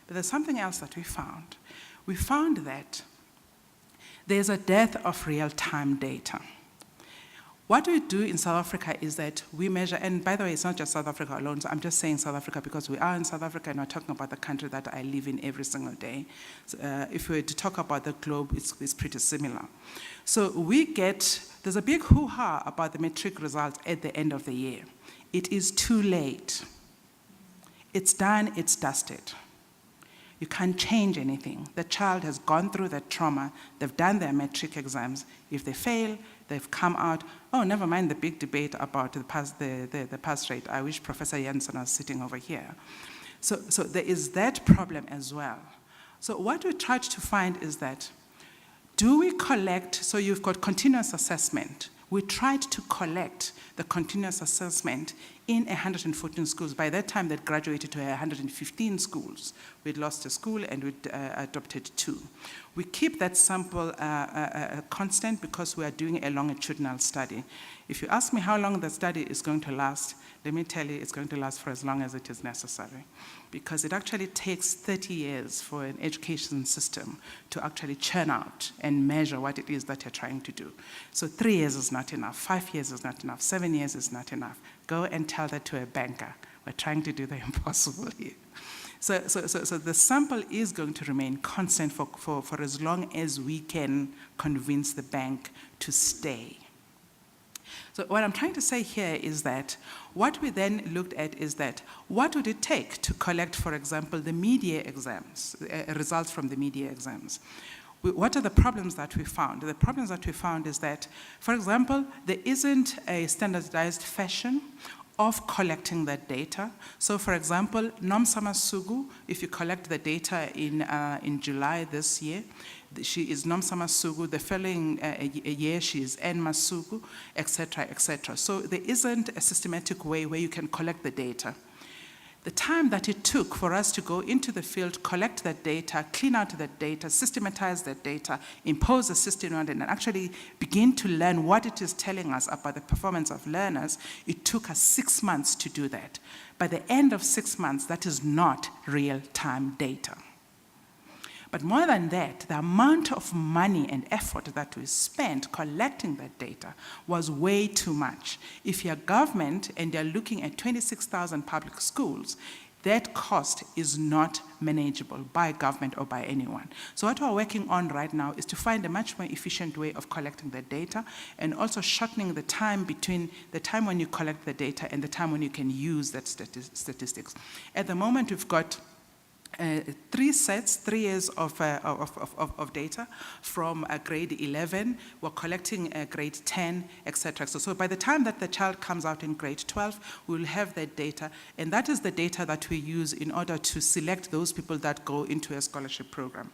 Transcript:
But there's something else that we found. We found that there's a dearth of real-time data. What we do in South Africa is that we measure, and by the way, it's not just South Africa alone, so I'm just saying South Africa because we are in South Africa and we're talking about the country that I live in every single day. So, if we were to talk about the globe, it's pretty similar. So there's a big hoo-ha about the matric results at the end of the year. It is too late. It's done, it's dusted. You can't change anything. The child has gone through that trauma. They've done their matric exams. If they fail, they've come out. Oh, never mind the big debate about the pass rate. I wish Professor Jensen was sitting over here. So there is that problem as well. So what we tried to find is that, do we collect, so you've got continuous assessment. We tried to collect the continuous assessment in 114 schools. By that time, they'd graduated to 115 schools. We'd lost a school and we'd adopted 2. We keep that sample constant because we are doing a longitudinal study. If you ask me how long the study is going to last, let me tell you it's going to last for as long as it is necessary, because it actually takes 30 years for an education system to actually churn out and measure what it is that you're trying to do. So 3 years is not enough, 5 years is not enough, 7 years is not enough. Go and tell that to a banker. We're trying to do the impossible here. So the sample is going to remain constant for as long as we can convince the bank to stay. So what I'm trying to say here is that what we then looked at is that what would it take to collect, for example, the mid-year exams, results from the mid-year exams? What are the problems that we found? The problems that we found is that, for example, there isn't a standardized fashion of collecting that data. So for example, Nomsa Masuku, if you collect the data in July this year, she is Nomsa Masuku, the following year she is N Masuku, etc., etc. So there isn't a systematic way where you can collect the data. The time that it took for us to go into the field, collect that data, clean out that data, systematize that data, impose a system on it, and actually begin to learn what it is telling us about the performance of learners, it took us 6 months to do that. By the end of 6 months, that is not real-time data. But more than that, the amount of money and effort that we spent collecting that data was way too much. If you're government and you're looking at 26,000 public schools, that cost is not manageable by government or by anyone. So what we're working on right now is to find a much more efficient way of collecting the data and also shortening the time between the time when you collect the data and the time when you can use that statistics. At the moment, we've got 3 years of data from grade 11. We're collecting grade 10, etc. So by the time that the child comes out in grade 12, we'll have that data, and that is the data that we use in order to select those people that go into a scholarship program.